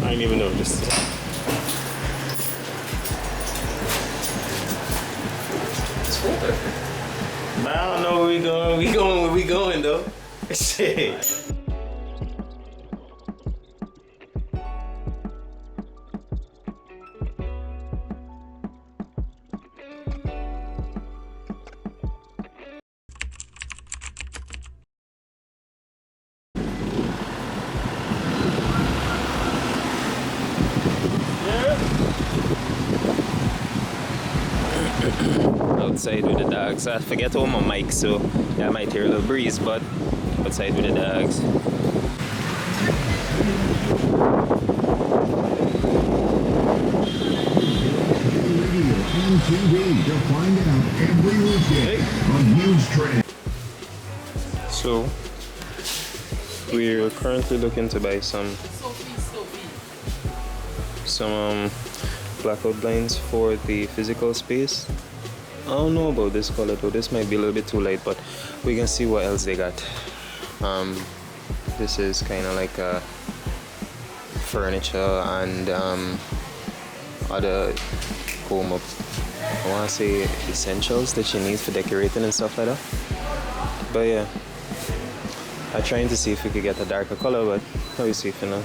I didn't even know this. It's colder. I don't know where we going. We going where we going though. Shit. Outside with the dogs. I forget to hold my mic, so yeah, I might hear a little breeze, but outside with the dogs. And TV to find out every weekend on Huge Trend. So we're currently looking to buy some blackout blinds for the physical space. I don't know about this color though. This might be a little bit too light, but we can see what else they got. This is kind of like a furniture and other home up, I want to say essentials that you need for decorating and stuff like that. But yeah, I'm trying to see if we could get a darker color, but how you see for now.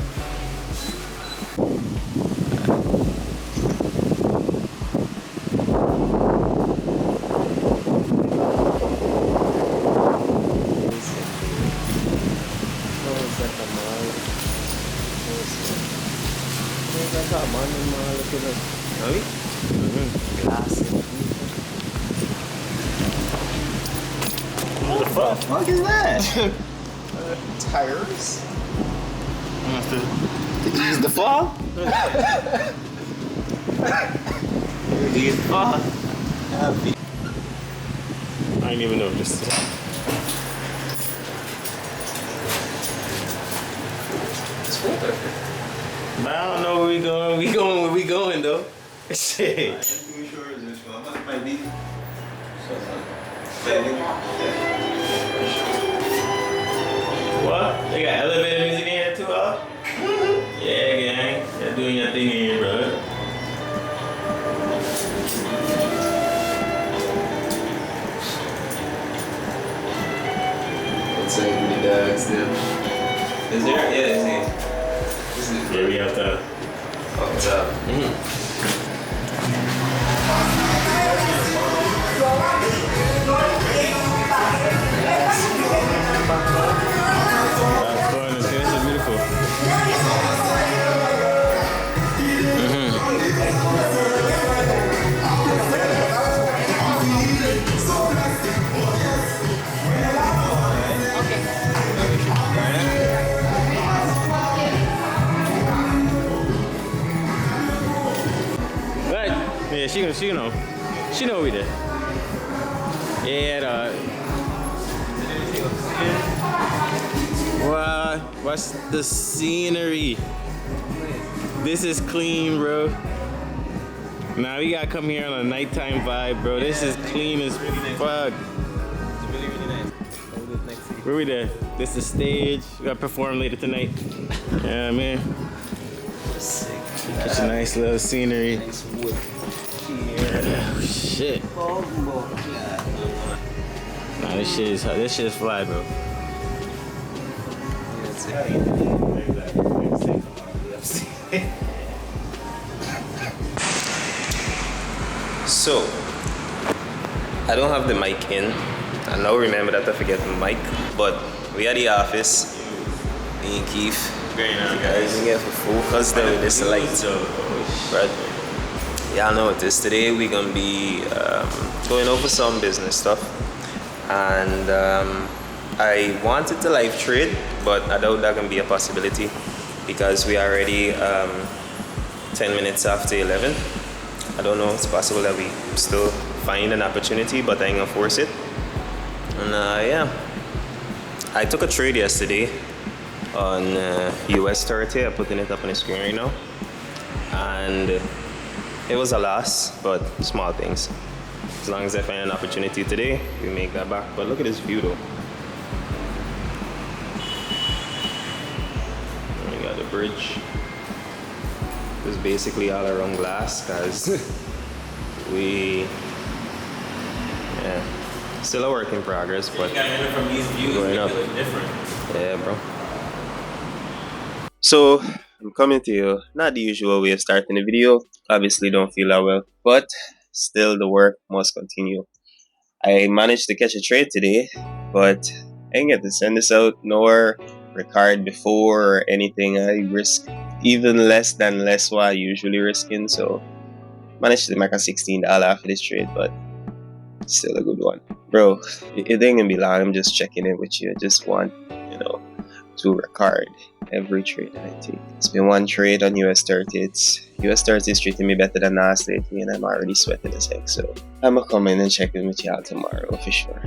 What the fuck is that? Tires? To ease the fall? Ease the fall? I didn't even know this. It's colder. I don't know where we going. We going where we going though. Shit. What? They got elevator music in here too, huh? Yeah, gang. You're doing your thing here, bro. Let's say the dogs there. Is there? Yeah, is it? Yeah, we have to. Oh, what's up? That's fun. It's beautiful. Right. Yeah, she know we did. Yeah, wow, watch the scenery. This is clean, bro. Now we gotta come here on a nighttime vibe, bro. This is clean as fuck. It's really, really nice. Where we there? This is stage. We gotta perform later tonight. Yeah, man. Sick. Such a nice little scenery. Nice wood. Oh, shit. Nah, this shit is fly, bro. So, I don't have the mic in. I now remember that I forget the mic, but we at the office. Me and Keith. Very nice, guys. We get for focus there with this light. Right. Y'all know what it is. Today we're gonna be going over some business stuff, and I wanted to live trade, but I doubt that can be a possibility because we are already 10 minutes after 11. I don't know. It's possible that we still find an opportunity, but I ain't gonna force it. And yeah, I took a trade yesterday on US 30. I'm putting it up on the screen right now, and it was a loss, but small things. As long as I find an opportunity today, we make that back. But look at this view though. We got the bridge. It was basically all around glass because still a work in progress, but You gotta enter from these views, going make up. it look different. Yeah, bro. So I'm coming to you, not the usual way of starting the video. Obviously don't feel that well, but still the work must continue. I managed to catch a trade today, but I didn't get to send this out nor record before or anything. I risk even less than less what I usually risking, so managed to make a $16 for this trade, but still a good one. Bro, it ain't gonna be long. I'm just checking in with you. I just want, to record every trade that I take. It's been one trade on US 30. US 30 is treating me better than last lately, and I'm already sweating as heck, so I'm gonna come in and check in with y'all tomorrow for sure.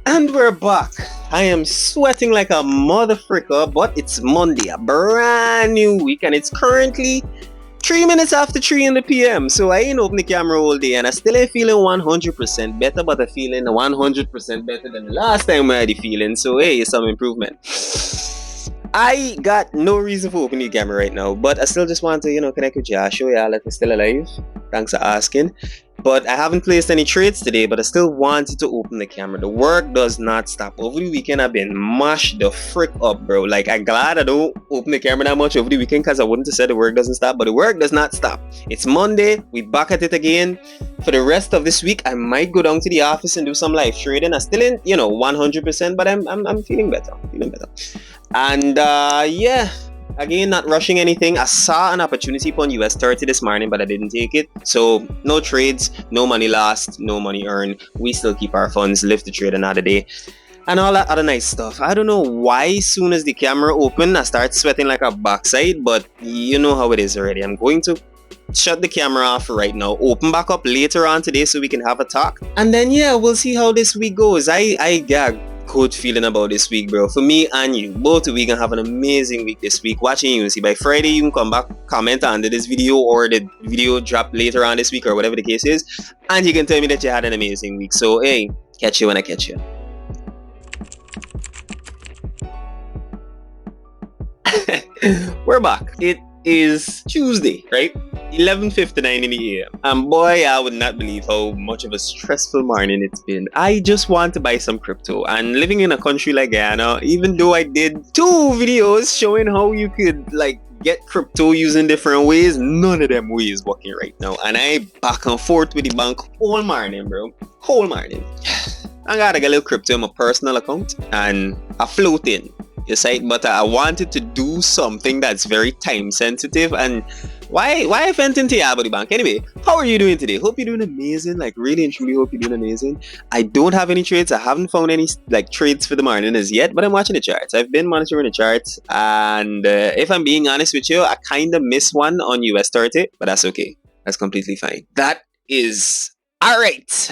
And we're back. I am sweating like a motherfricker, but it's Monday, a brand new week, and it's currently 3 minutes after 3 in the PM, so I ain't open the camera all day, and I still ain't feeling 100% better, but I'm feeling 100% better than the last time I had the feeling, so hey, it's some improvement. I got no reason for opening the camera right now, but I still just want to, connect with y'all, show y'all that I'm still alive. Thanks for asking. But I haven't placed any trades today, but I still wanted to open the camera. The work does not stop. Over the weekend, I've been mashed the frick up, bro. Like, I'm glad I don't open the camera that much over the weekend because I wouldn't have said the work doesn't stop, but the work does not stop. It's Monday. We back at it again. For the rest of this week, I might go down to the office and do some live trading. I still ain't, 100%, but I'm feeling better. And, yeah. Again, not rushing anything. I saw an opportunity on US 30 this morning, but I didn't take it. So, no trades, no money lost, no money earned. We still keep our funds, live the trade another day, and all that other nice stuff. I don't know why, as soon as the camera opened, I start sweating like a backside, but you know how it is already. I'm going to shut the camera off right now, open back up later on today so we can have a talk. And then, yeah, we'll see how this week goes. I got good feeling about this week, bro. For me and you, both we gonna have an amazing week this week. Watching you, see by Friday you can come back, comment under this video or the video drop later on this week or whatever the case is, and you can tell me that you had an amazing week. So hey, catch you when I catch you. We're back. It is Tuesday, right? 11:59 in the AM. And boy, I would not believe how much of a stressful morning it's been. I just want to buy some crypto, and living in a country like Guyana, even though I did 2 videos showing how you could get crypto using different ways, none of them ways working right now. And I back and forth with the bank whole morning, bro. Whole morning. I gotta get a little crypto in my personal account and I float in. You say, but I wanted to do something that's very time sensitive, and why I went into the bank anyway. How are you doing today? Hope you're doing amazing. Really and truly hope you're doing amazing. I don't have any trades. I haven't found any trades for the morning as yet, but I'm watching the charts. I've been monitoring the charts, and if I'm being honest with you, I kind of missed one on US 30, but that's okay. That's completely fine. That is alright.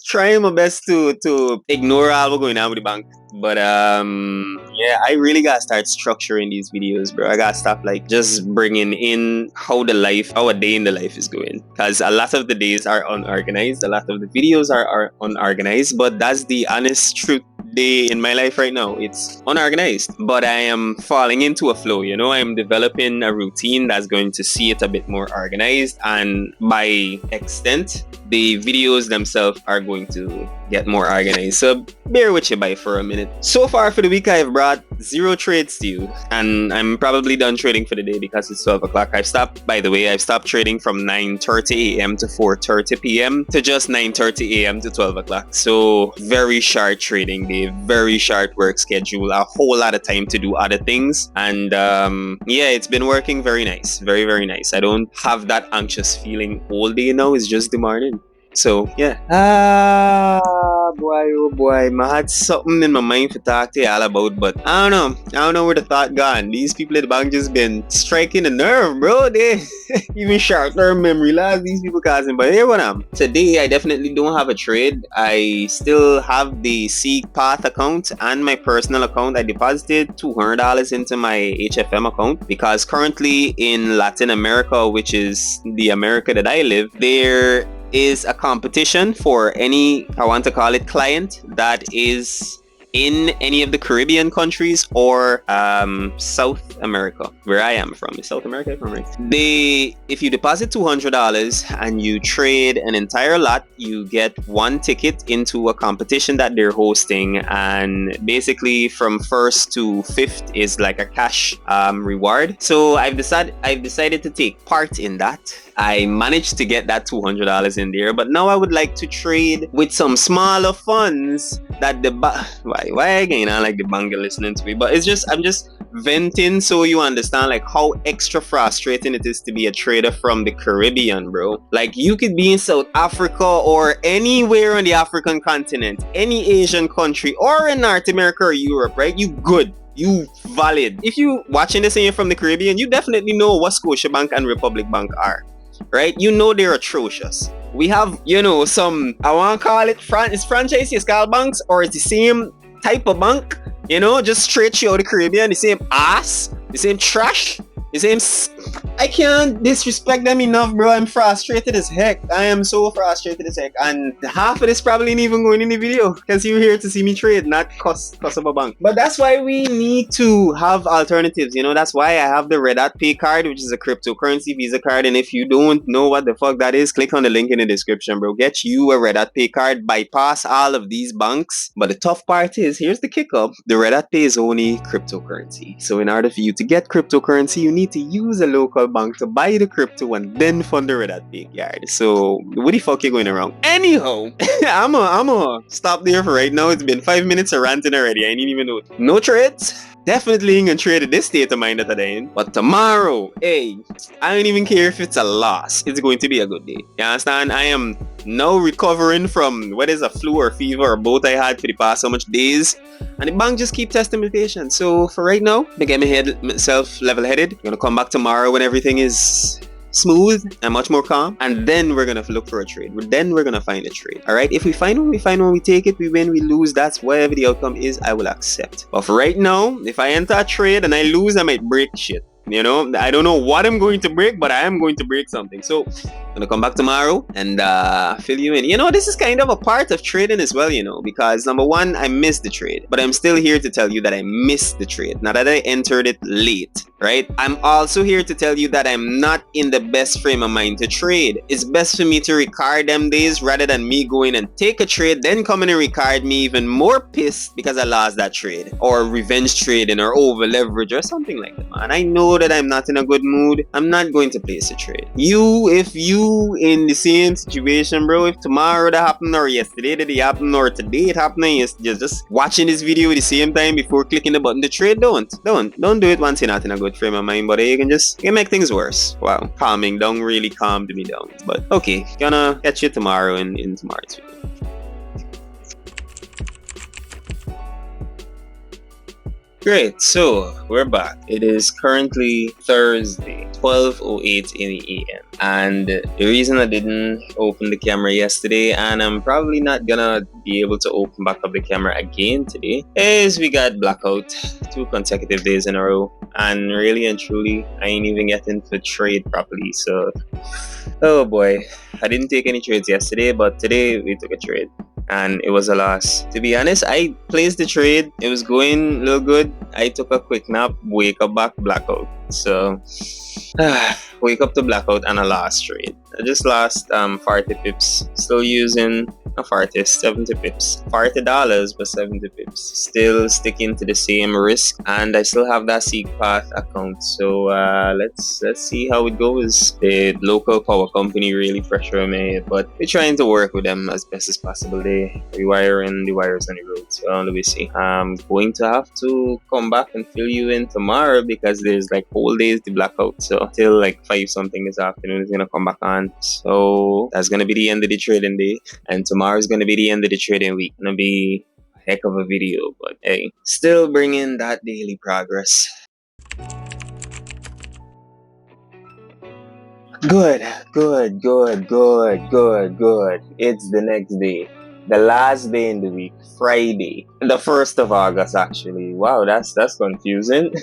Trying my best to ignore all what's going on with the bank. But yeah, I really gotta start structuring these videos, bro. I gotta stop just bringing in how a day in the life is going, because a lot of the days are unorganized, a lot of the videos are unorganized, but that's the honest truth. Day in my life right now, it's unorganized, but I am falling into a flow. I'm developing a routine that's going to see it a bit more organized, and by extent the videos themselves are going to get more organized. So bear with you for a minute. So far for the week, I've brought 0 trades to you, and I'm probably done trading for the day because it's 12 o'clock. I've stopped trading from 9:30 a.m. to 4:30 p.m. to just 9:30 a.m. to 12 o'clock. So very short trading day, very short work schedule, a whole lot of time to do other things, and yeah, it's been working very nice, very, very nice. I don't have that anxious feeling all day now. It's just the morning. So yeah. Boy, oh boy, I had something in my mind to talk to y'all about, but I don't know where the thought gone. These people at the bank just been striking a nerve, bro. They even short-term memory loss, these people causing. But here what I'm. Today, I definitely don't have a trade. I still have the Seek Path account and my personal account. I deposited $200 into my HFM account because currently in Latin America, which is the America that I live, there is a competition for any, I want to call it, client that is in any of the Caribbean countries or South America, where I am from. Is South America, if I'm right? If you deposit $200 and you trade an entire lot, you get one ticket into a competition that they're hosting, and basically from first to fifth is like a cash reward. So I've decided to take part in that. I managed to get that $200 in there, but now I would like to trade with some smaller funds that why again I like the bank listening to me, but it's just I'm just venting so you understand like how extra frustrating it is to be a trader from the Caribbean, bro. Like you could be in South Africa or anywhere on the African continent, any Asian country, or in North America or Europe, right? You good. You valid. If you watching this and you're from the Caribbean, you definitely know what Scotiabank and Republic Bank are. Right? You know they're atrocious. We have, some, I want to call it, it's franchise, you call banks, or it's the same type of bank, just straight through the Caribbean, the same ass, the same trash, the same... I can't disrespect them enough, bro. I'm frustrated as heck. I am so frustrated as heck. And half of this probably ain't even going in the video because you're here to see me trade, not cost of a bank. But that's why we need to have alternatives. That's why I have the Red Hat Pay card, which is a cryptocurrency Visa card. And if you don't know what the fuck that is, click on the link in the description, bro. Get you a Red Hat Pay card. Bypass all of these banks. But the tough part is, here's the kicker. The Red Hat Pay is only cryptocurrency. So in order for you to get cryptocurrency, you need to use a local bank to buy the crypto and then fund the Red Hat Pay yard. So what the fuck you going around? Anyhow, I'm stop there for right now. It's been 5 minutes of ranting already. I didn't even know. No trades. Definitely ain't gonna trade at this state of mind that I'm in. But tomorrow, hey, I don't even care if it's a loss. It's going to be a good day. You understand? I am now recovering from what is a flu or fever or both I had for the past so much days. And the bank just keep testing me patient. So for right now, I get myself level-headed. I'm gonna come back tomorrow when everything is smooth and much more calm, and then we're gonna look for a trade. Then we're gonna find a trade. All right, if we find one, we take it. We win, we lose. That's whatever the outcome is, I will accept. But for right now, if I enter a trade and I lose, I might break shit. I don't know what I'm going to break, but I am going to break something. So I'm gonna come back tomorrow and fill you in. This is kind of a part of trading as well, because number one, I missed the trade, but I'm still here to tell you that I missed the trade, not that I entered it late, right? I'm also here to tell you that I'm not in the best frame of mind to trade. It's best for me to record them days rather than me going and take a trade, then coming and record me even more pissed because I lost that trade, or revenge trading, or over leverage, or something like that, man. I know that I'm not in a good mood. I'm not going to place a trade. If you in the same situation, bro, if tomorrow that happened, or yesterday that it happened, or today it happened, and you're just watching this video at the same time before clicking the button to trade, don't do it once you're not in a good frame of mind, but you can make things worse. Wow, calming down really calmed me down. But okay, gonna catch you tomorrow in tomorrow's video. Great, so we're back. It is currently Thursday, 12:08 in the AM. And the reason I didn't open the camera yesterday, and I'm probably not gonna be able to open back up the camera again today, is we got blackout 2 consecutive days in a row. And really and truly, I ain't even getting to trade properly. So, oh boy, I didn't take any trades yesterday, but today we took a trade. And it was a loss. To be honest, I placed the trade. It was going a little good. I took a quick nap, wake up back, blackout. So, wake up to blackout and a lost trade. I just lost 40 pips. Still using a 70 pips. $40, but 70 pips. Still sticking to the same risk, and I still have that SeekPath account. So let's see how it goes. The local power company really pressure me, but we're trying to work with them as best as possible. They rewiring the wires on the road. So let me see. I'm going to have to come back and fill you in tomorrow because there's like whole days the blackout. So till like 5 something this afternoon is gonna come back on. So that's gonna be the end of the trading day, and tomorrow is gonna be the end of the trading week. Gonna be a heck of a video, but hey, still bringing that daily progress. Good. It's the next day. The last day in the week, Friday. The 1st of August, actually. Wow, that's confusing.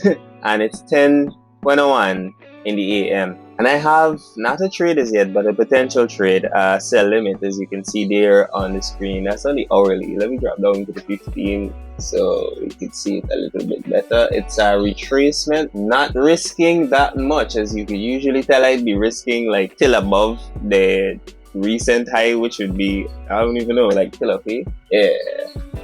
And it's 10:21 in the AM. And I have not a trade as yet, but a potential trade, sell limit, as you can see there on the screen. That's on the hourly. Let me drop down to the 15 so you can see it a little bit better. It's a retracement, not risking that much. As you could usually tell, I'd be risking like till above the recent high, which would be, I don't even know, like till up here. Yeah.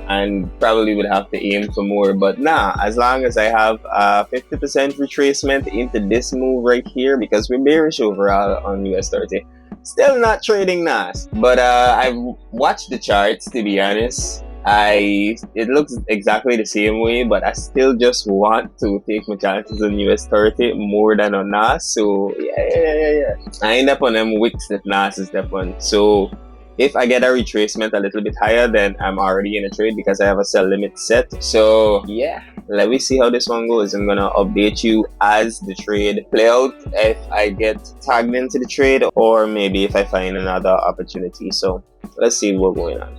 And probably would have to aim for more, but nah, as long as I have 50% retracement into this move right here, because we're bearish overall on US 30, still not trading NAS. But I've watched the charts, to be honest. It looks exactly the same way, but I still just want to take my chances on US 30 more than on NAS. So yeah. I end up on them wicks that NAS is step on. So if I get a retracement a little bit higher, then I'm already in a trade because I have a sell limit set. So yeah, let me see how this one goes. I'm gonna update you as the trade play out, if I get tagged into the trade or maybe if I find another opportunity. So let's see what's going on.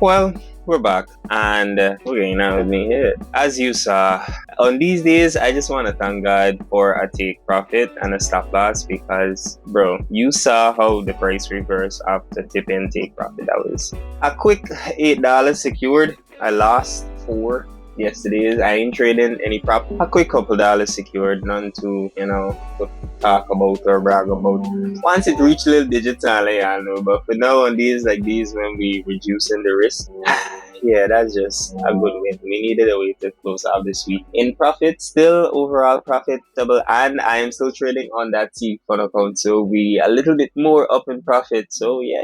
Well, we're back and we're getting out with me here. As you saw, on these days, I just want to thank God for a take profit and a stop loss because, bro, you saw how the price reversed after tip in take profit. That was a quick $8 secured. I lost 4 yesterday. I ain't trading any prop. A quick couple dollars secured, none to, to talk about or brag about. Once it reached little digits, I'll let y'all know. But for now, on days like these, when we reducing the risk, yeah, that's just a good win. We needed a way to close out this week in profit, still overall profitable, and I am still trading on that T fund account, so we a little bit more up in profit. So yeah.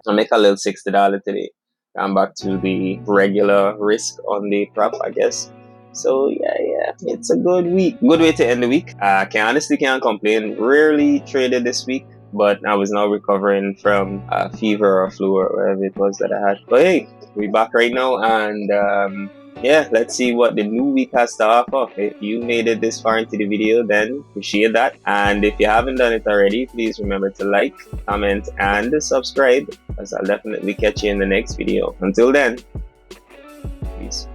I'll make a little $60 today. I'm back to the regular risk on the prop, I guess. So yeah, it's a good week. Good way to end the week. I can't complain. Rarely traded this week, but I was now recovering from a fever or flu or whatever it was that I had. But hey, we're back right now, and yeah, let's see what the new week has to offer. If you made it this far into the video, then appreciate that. And if you haven't done it already, please remember to like, comment, and subscribe, as I'll definitely catch you in the next video. Until then, peace.